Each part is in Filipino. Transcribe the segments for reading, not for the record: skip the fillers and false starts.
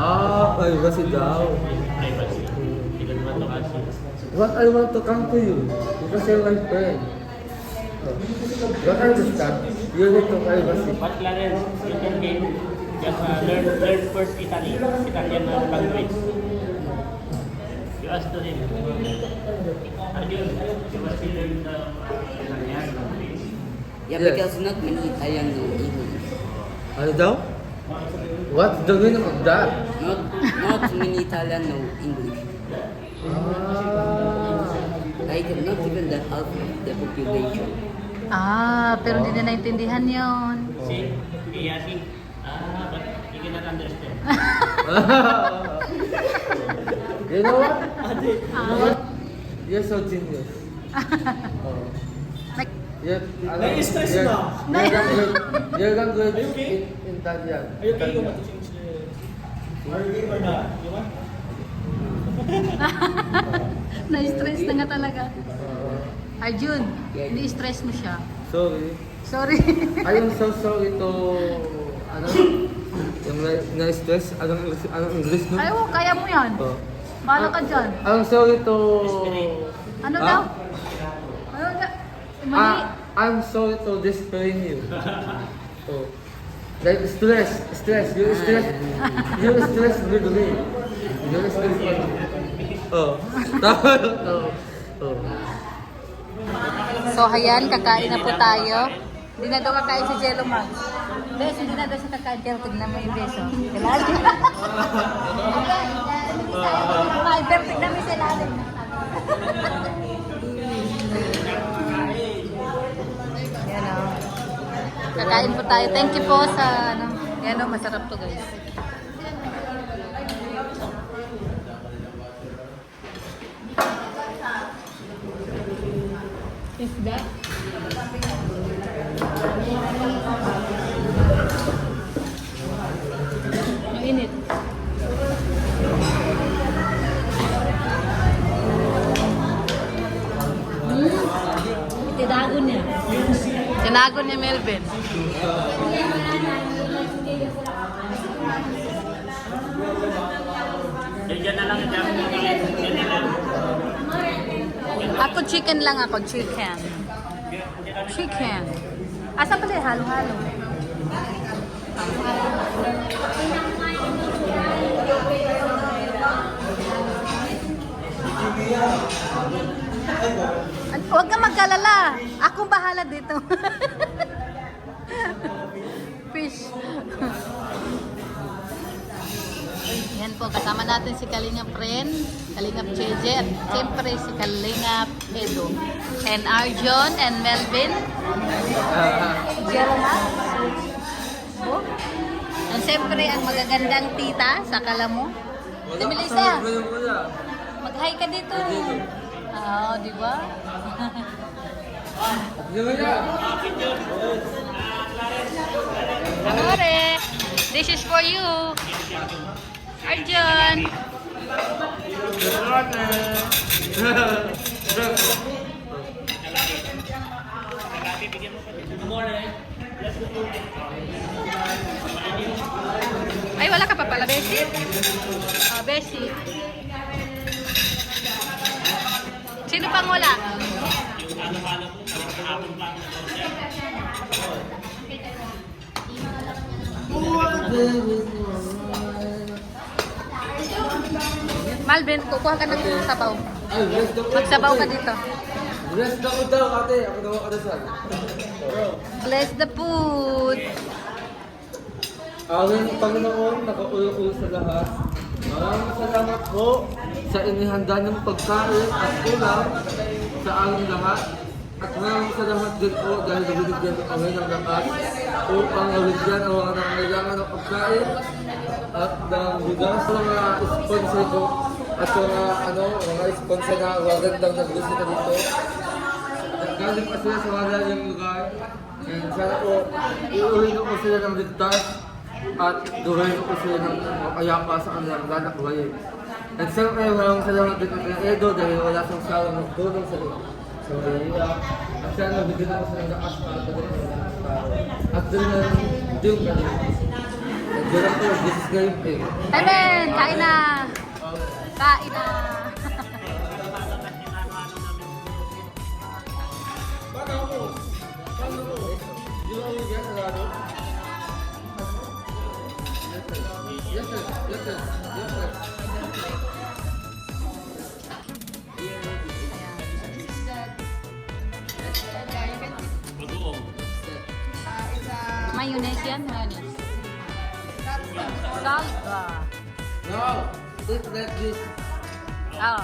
Privacy daw. Privacy. Hindi ko naman ito kasi. What I want to come to you, because you're my friend. What I understand, you need to privacy. But Clarence, you can get just learn first Italian language. You ask to him. Arjun, you must learn the Italian language. Yeah, Yes. because not many Italian know English. Ano daw? What's the meaning of that? Not many Italian know English. Like not even the half of the population. Pero hindi na naintindihan yun. See, Iyasi. But you cannot understand. You know what? You're so genius. Like, Nai-stress na. Your language in Italian. Are you okay? You want to change the... Are you okay or not? You want? na-stress na nga talaga. Arjun, ni-stress mo siya. Sorry. Sorry. I am so sorry to... Ano? Yung na-stress? Anong English no? Ayaw, kaya mo yan. Oh. Paano ka dyan? I'm sorry to... Ano Ah? daw? Ano daw? Mali. I'm sorry to disappoint you. Oh. Like stress. You stress with me. You stress with me. Oh. Oh. So, ayan, kakain na po tayo. Hindi na daw kakain si Jello Max. Bes, hindi na daw siya kakain. Pero tignan mo yung beso. Ilalim. Pero tignan mo yung ilalim. Yan o. Kakain po tayo. Thank you po sa ano. Yan o, masarap to guys. Isda. Mainit. Tinago niya. Tinago niya Melvin. Diyan na lang yan na lang. Ako chicken lang ako, chicken. Chicken. Asa pala yung halo-halo? Huwag ka magkalala. Akong bahala dito. Fish. Yan po, kasama natin si Kalingap Ren, Kalingap Cheje, at siyempre si Kalingap Edo. And Arjon and Melvin. Jerome. Oh. And siyempre ang magagandang tita sa Kalamo. Si Melissa, mag-hi ka dito. Oo, di ba? Amore, this is for you. Arjun. Ay, wala ka pa pala, Bessie? Bessie. Sino pang wala? Malvin, kukuha ka ng sabaw. Magsabaw ka dito. Bless na ko daw, ate. Ako daw kadasal. Bless the food. Awin ng Panginoon, nakaulo-ulo sa lahat. Maraming salamat po sa inihanda ng pagkain at ulam sa aming lahat. At maraming salamat din po dahil nabinigyan ng kami ng lakas upang nabigyan ang mga nangangailangan ng pagkain at ng bigas sa mga sponsor ko at sa mga sponsor na magandang nagbisita dito. At galing pa sila sa malalayang lugar. And sana po, iuwi ko sila ng ligtas at gawin ko sila ng mapayapa sa kanilang ganak buhay. At siyempre, maraming salamat din kay Edo dahil wala siyang sawang magtulong sa Maria. At sana bigyan ako sa lakas para sa at doon na yung galing. Sarap po, this is very big. Amen! Kain na! Kain na! Yes, sir. Yes, sir. Yes, sir. Mayonnaise yan? Mayonnaise. Salsa. No! Eat like this. Oh.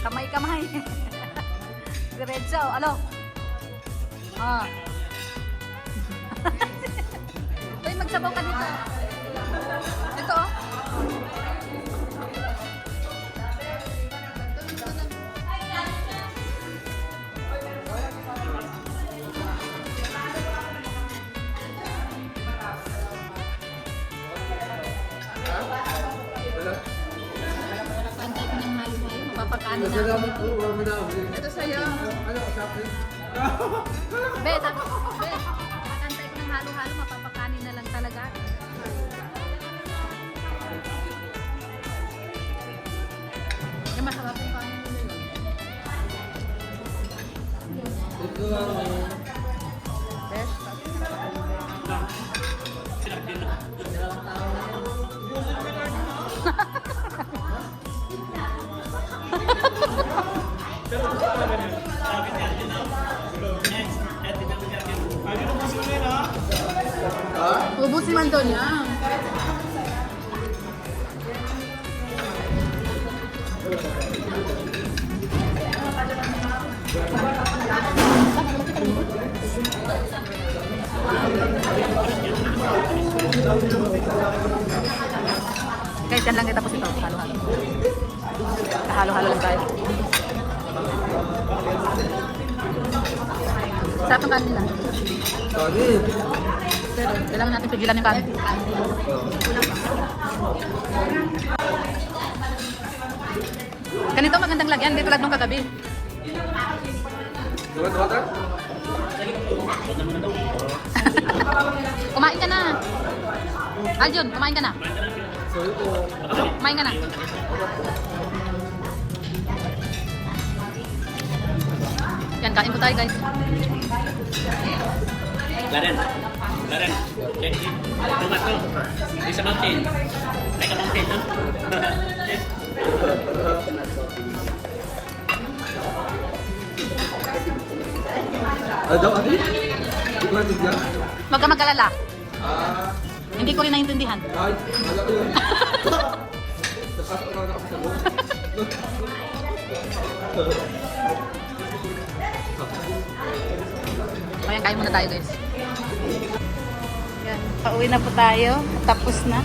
Kamay-kamay. Diretso. Alo. Ah. Uy, magsabaw ka dito. Ito oh. Pantay ko ng halo-halo. Mapapakanin na. Salamat po. Wala mo na. Ito sa'yo. Ano, usapin? Be, pantay ko ng halo-halo. Mapapakanin na lang talaga. Yung masarap yung kanin nila yun. Ito lang. Best. Ubusin man doon niya. Guys, yan lang kita tapos ito. Halo-halo. Halo-halo lang tayo. Sarap ng kanin nila. Sorry. Pero kailangan natin pigilan yung kanin. Ganito magandang lagyan. Dito tulad nung kagabi. Diba, water? Kumain ka na. Aljun, kumain ka na. Sorry po. Kumain ka na. Yan, kain po tayo guys. Laren. Laren. Okay. Tomato. It's a mountain. Like a mountain, no? Yes. Ano daw, ate? Hindi ko natigyan. Huwag ka mag-alala. Ah, Hindi ko rin naintindihan. ay, wala ko yun. Napasok na ako sa loob. Ayan, kain muna tayo guys. Yan, pauwi na po tayo. Tapos na.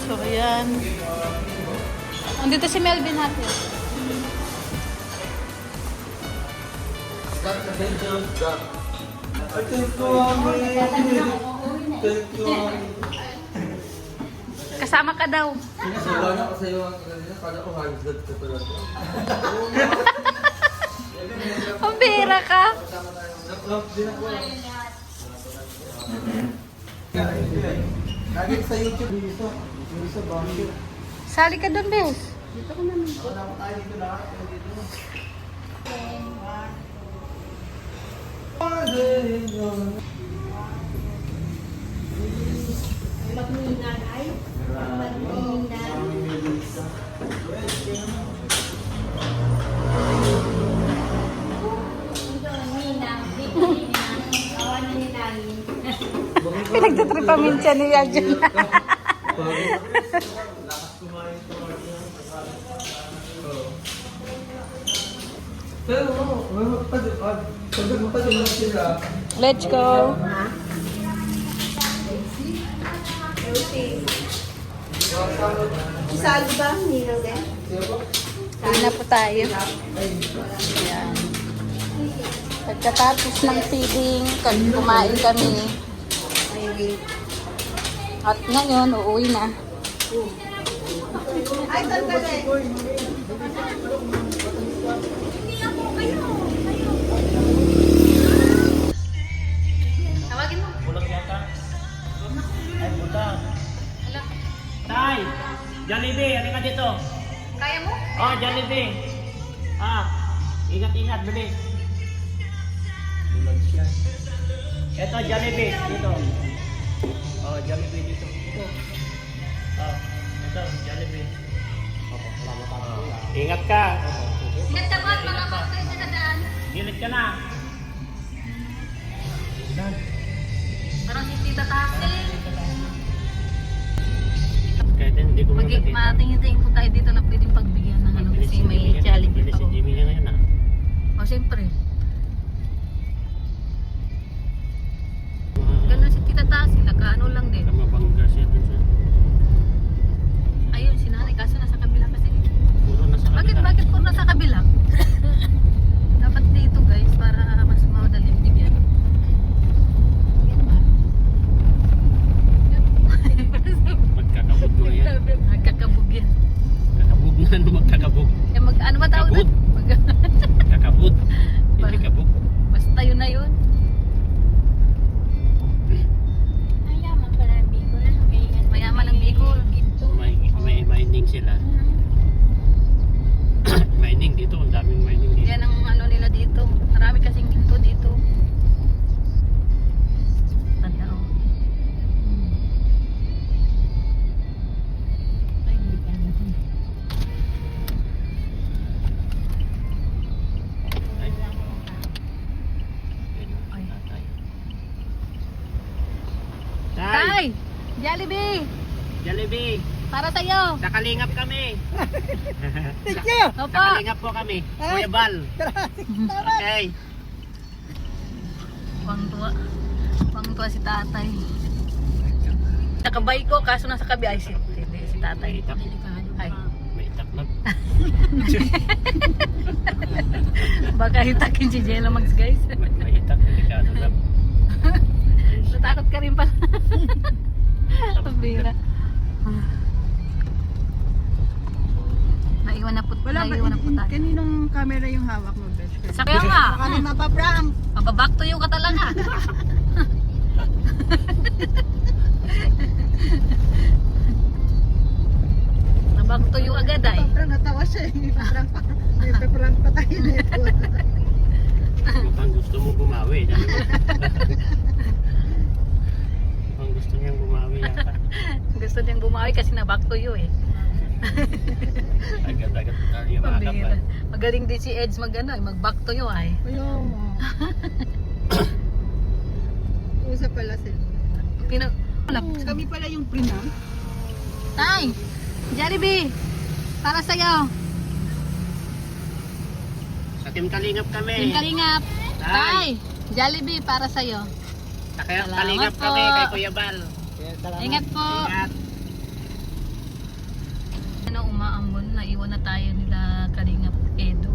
So, ayan. Andito si Melvin natin. Thank you. Thank you, Ami. Thank you, Ami. Kasama ka daw. Wala na ko sa iyo ang kanina. Kala ko high blood ka talaga. Pambira ka. Naklop din ako. Lagi sa YouTube dito. Sa bangko. Sali ka doon, Bes. Pinagtatripa minsan ni Arjun. Pero, pag magpatuloy sila, Let's go. Isali ba? Ninaw din? Kain na po tayo. Ayan. Pagkatapos ng feeding, kumain kami. At ngayon, uuwi na. Tawagin mo. Bulak yata. Ay, buta. Tay! Jollibee, ano ka dito? Kaya mo? Oh, Jollibee. Ingat-ingat, bilis. Bulag siya. Ito, Jollibee, dito. Oh, Jollibee dito. Oh, ito, Jollibee. Ingat ka. Ingat ka ba? Mga bakit na nadaan. Gilid ka na. Parang si Tita Tassel. Kahit hindi ko makakita. Matingin-tingin po tayo dito na pwedeng pagbigyan ng ano kasi may Jollibee Bilis pa. si Jimmy niya ngayon O, siyempre. Ganun si Tita Tassel. Nakaano lang din. Kamabangga siya dun sa... Ayun, si nanay. Kaso nasa kabila kasi. Puro nasa kabila. Bakit po nasa kabila? Dapat dito guys para mas madali bigyan. Yan ba? Magkakabog mo yan. Nagkakabog yan. Kakabog na ano magkakabog. Eh, ano ba tawag Kabog. doon? Kakabog. Hindi kabog. Basta yun na yun. Mayaman pala ang Bicol. Mayaman ang Bicol. May mining sila. Mining dito. Ang daming mining dito. Yan ang ano nila dito. Marami kasing ginto dito. Tanda o. Ay, hindi ka na. Ay. Ay. Tatay. Tay! Jollibee! Jollibee! Para sa'yo! Sa Kalingap kami! Opo! Sa Kalingap po kami! Kuya Bal! Okay! Pangtuwa. Pangtuwa si tatay. Nakabay ko, kaso nasa kabi. Ay, si tatay. May itak. Ay. May itak na. Baka hitakin si Jello Max guys. May itak. Delikado na. Natakot ka rin pala. Bira. Naiwan na po, naiwan na po tayo. Kaninong camera yung hawak mo, Besh? Sa kaya nga, Baka na mapaprank. mababack to you ka talaga. Naback to you agad ay. Mapaprank, natawa siya eh. May paprank pa tayo nito. Mukhang gusto mo bumawi. Mukhang gusto niyang bumawi yata. Gusto niyang bumawi kasi naback to you eh. Agad-agad tayo Pambira. makakapal. Magaling din si Eds mag ano, mag-back to you ay. Ayaw mo. Usap pala sila. Kami pala yung prinam. Tay! Jollibee! Para sa'yo! Sa Team Kalingap kami. Team Kalingap! Tay! Tay! Jollibee para sa'yo. Sa Salamat Kalingap po. kami kay Kuya Bal. Ingat po! Ingat. Ano, umaambon, naiwan na tayo nila Kalingap Edo.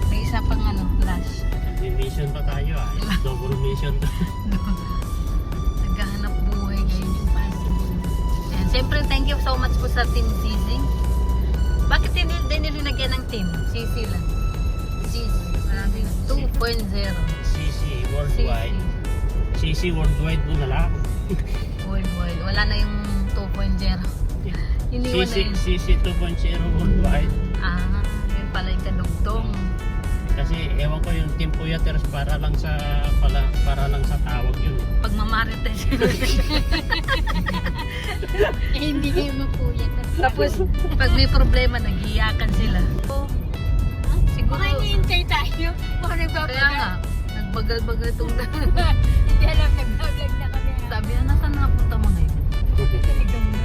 May isa pang ano, flash. May mission pa tayo ah. Double mission to. Naghahanap buhay ngayon yung possible. Ayan, siyempre thank you so much po sa Team Sising. Bakit din nilinagyan ng team? Sisi lang. Sisi. 2.0. CC Worldwide. Sisi. CC Worldwide mo na lang. Worldwide. Wala na yung 2.0. Iniwan na yun. CC 2.0 Worldwide. Ah, yun pala yung kadugtong. Kasi ewan ko yung Team Puyaters para lang sa tawag yun. Pagmamarites. Eh, hindi kayo mapuyat. Tapos, pag may problema, nag-iyakan sila. Siguro, Baka hinihintay tayo. Baka kaya nagbabagal. nga, nagbagal-bagal itong Hindi alam, nagbabagal na kami. sabi na, nasaan nakapunta mga yun? Talagang na.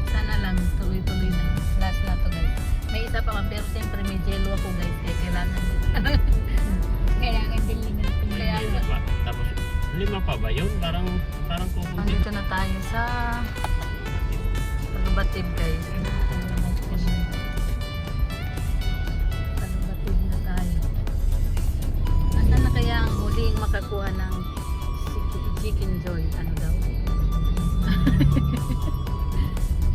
Sana lang, tuloy-tuloy na. Last na to guys. May isa pa man, pero siyempre may jello ako guys. Kaya kailangan. Kailangan din natin. Kaya nga. Tapos 5 pa ba yun? Parang kukunti. Nandito na tayo sa Talubatib guys. Talubatib na tayo. kukuha ng chicken joy. Ano daw?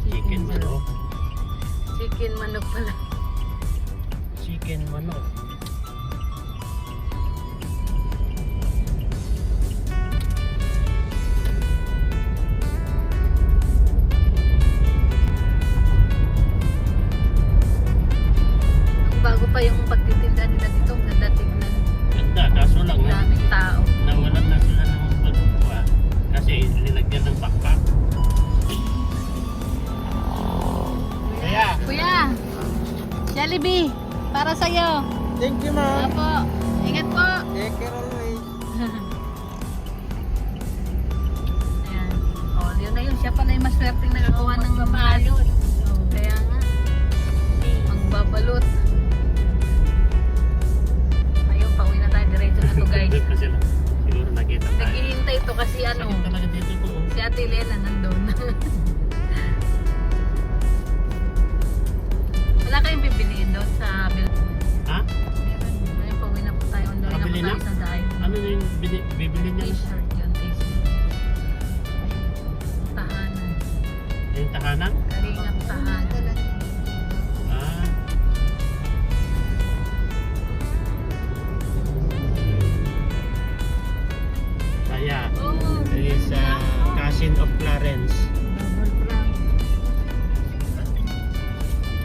Chicken manok. Chicken manok pala. Chicken manok. Bago pa yung pagtitinda nila dito, ang ganda tignan. Ganda, kaso lang Ang daming tao. nawalan na sila ng pagkuha kasi nilagyan ng backpack. Kaya, Kuya, Jollibee, para sa'yo. Thank you, ma'am. Opo, ingat po. Take care always. Ayan. O, yun na yun. Siya pala yung maswerteng nakakuha ng balot. Kaya nga. Ang babalot. Ayun, pauwi na tayo. Diretso na to guys. doon pa sila. Siguro nakita tayo. Naghihintay to kasi ano, Sakit talaga dito po. si Ate Lena nandun. Wala kayong bibiliin doon sa Ha? Ayun, pauwi na po tayo. Doon na po Nakabili tayo na? sa dahil. Ano yung bibili niya? T-shirt yun, t-shirt. Tahanan. Yung tahanan? Kalingap tahanan. Ah. Kaya, is cousin of Clarence.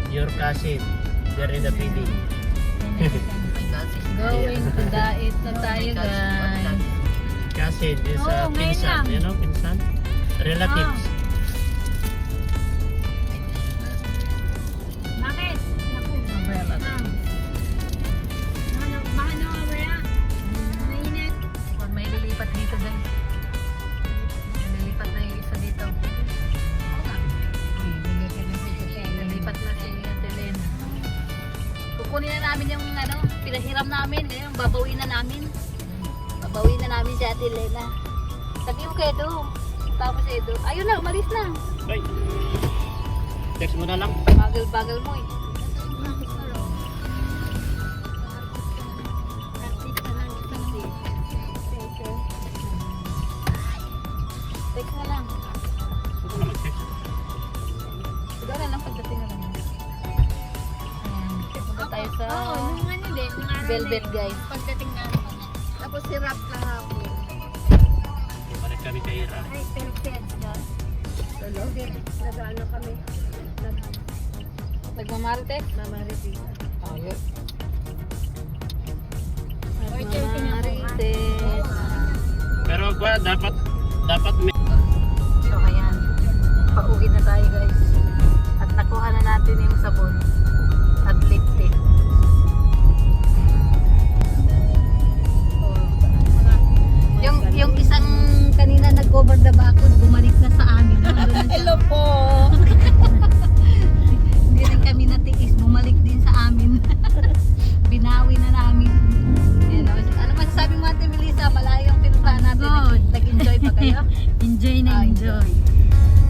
Your cousin. There in the PD. Going to diet na tayo guys. Cousin is Oh, ngayon pinsan. lang. You know, pinsan? Relatives. Bakit? Naku. Mahal na mamaya. Mainit. May lilipat dito guys. May lilipat na yung isa dito. Lilipat na si Ate Lena. Kukunin na namin yung ano, pinahiram namin. Ngayon, babawin na namin. Babawin na namin si Ate Lena. Sabi mo kay Edo. Tapos Edo. Ayun na, umalis na. Bye. Text mo na lang. Bagal-bagal mo eh. Text na lang. Huwag ka na mag-text. Siguro na lang pagdating na lang. Ayan. Punta tayo sa Oo, nung ano din, nung araw Velvet na yun. guys. Pagdating namin. Tapos si Rap na hapon. Balik kami kay Ira. Ay, perfect. Hindi, nag-ano kami. Nagmamarites? Nag-mamarites. Ayos. Or 30 na po. Nagmamarites. Pero ba, dapat may... So ayan. Pauwi na tayo guys. At nakuha na natin yung sabon. At lipstick. Yung isang kanina nag-over the backwood, bumalik na sa amin. Hello po! Hindi rin kami natiis, bumalik din sa amin. Binawi na namin. Yan, ano masasabi mo Ate Melissa? Malayo yung pinuntahan natin. Nag-enjoy pa kayo? Enjoy na Ah, enjoy.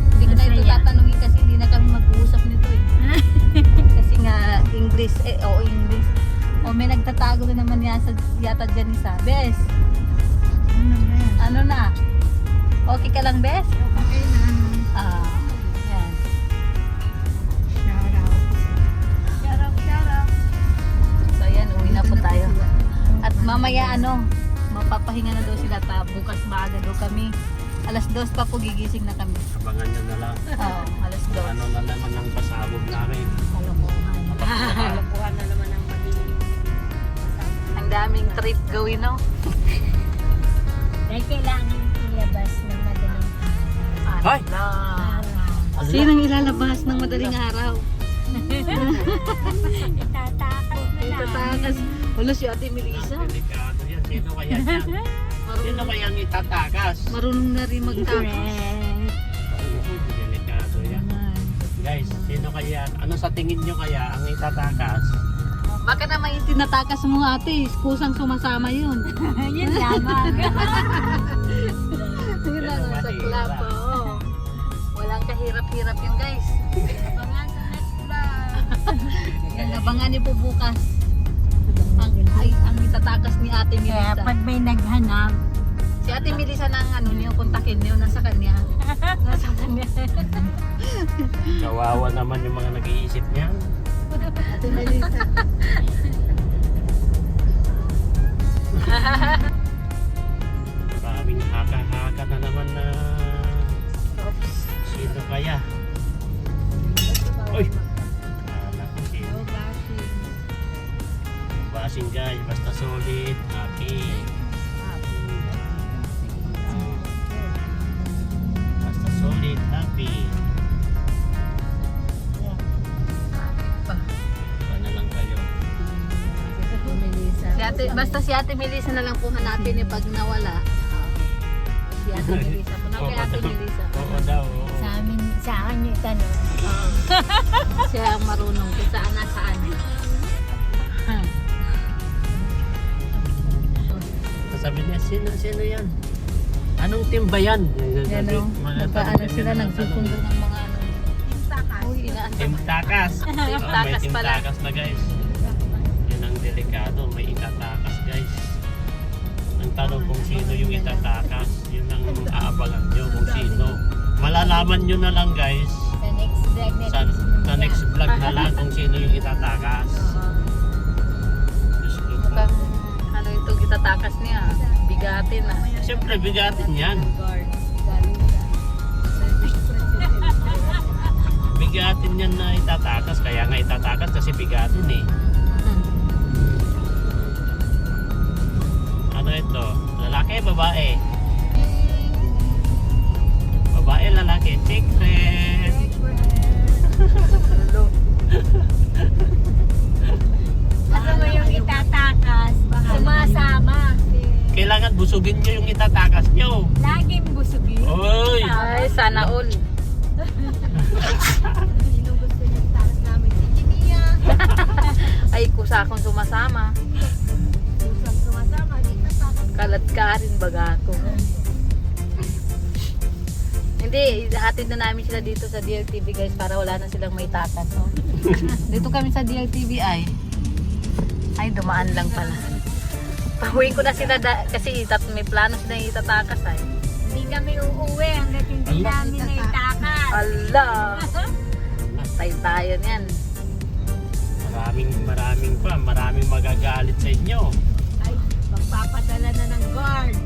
Hindi ko na ito Masaya. tatanungin kasi hindi na kami mag-uusap nito eh. Kasi nga English, English. O may nagtatago na naman yata dyan isa. Bes, ano na? Okay ka lang, Bes? Okay na. Ah, yan. Shout out. So yan, uwi na po tayo. At mamaya mapapahinga na daw sila bukas maaga daw kami. Alas 2 pa po gigising na kami. Abangan nyo na lang. Oo, alas 2. Ano na naman ang pasabog namin. Kalokohan na naman ang magiging. Ang daming trip gawin, no? Dahil kailangan ilabas ng madaling Ay! araw. Sinong ilalabas ng madaling araw? Itatakas na lang. Itatakas. Wala si Ate Melissa. Delikado yan. Sino kaya yan? Sino kaya ang itatakas? Marunong na rin magtakas. Delikado yan. Guys, sino kaya? Ano sa tingin nyo kaya ang itatakas? Baka naman yung tinatakas mo ate, kusang sumasama yun. Yun lamang. Yun lang ang sakla po. Walang kahirap-hirap yun guys. Abangan sa next vlog. Yan, abangan niyo po bukas. Ang itatakas ni Ate Kaya Melissa. pag may naghanap, Ate Melissa ng ano niyo, kontakin niyo, nasa kanya. Nasa kanya. Kawawa naman yung mga nag-iisip niyan. Ate Melissa. Maraming haka-haka na naman na sino kaya? Uy! Kala ko sino. Basing guys, basta solid, happy. Basta solid, happy. Iba na lang kayo. Si ate, basta si Ate Melissa na lang po hanapin pag nawala. Si Ate Melissa. Punta kay Ate Melissa. Oo daw. oo. Sa akin yung tanong. Siya ang marunong kung saan nasaan. Sabi niya, sino yan? Anong team ba yan? Yan o. Nagpaano sila, nagsusundo ng mga ano. Uy, inaantay. Team Takas. Team Oh, Takas may Team pala. Takas na guys. Yun ang delikado, may itatakas guys. Ang tanong kung sino yung itatakas, yun ang aabangan nyo kung sino. Malalaman nyo na lang guys Sa next vlog na sa next vlog na lang kung sino yung itatakas. Diyos ko po. Mukhang ano itong itatakas niya. Bigatin ah. Siyempre bigatin yan. Bigatin yan na itatakas, kaya nga itatakas kasi bigatin eh. Ano ito? Lalaki, babae? Babae, lalaki, secret. Ano mo yung itatakas? Sumasama. Kailangan busugin nyo yung itatakas nyo. Laging busugin. Oy! Ay, sana all. Sino gusto niyo taas namin? Si Jimia. Ay, kusa akong sumasama. Usap sumasama. Dito sa Kalat ka rin baga ako. Hindi, hatid na namin sila dito sa DLTV guys para wala na silang may tatas. No? Dito kami sa DLTV ay dumaan lang pala. Pahuin ko na sila kasi may plano sila yung itatakas ay. Hindi kami uuwi hanggat hindi namin na itakas. Ala! Patay tayo niyan. Maraming magagalit sa inyo. Ay, magpapadala na ng guard.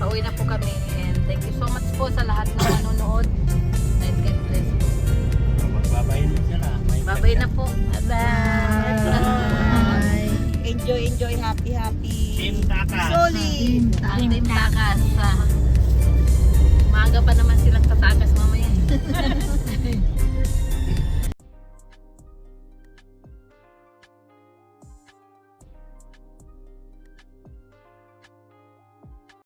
Pauwi na po kami and thank you so much po sa lahat ng manonood. And God bless po. Magbabay na sila. Babay na po. Bye. Enjoy, happy. Team Takas. Solid. Team Takas.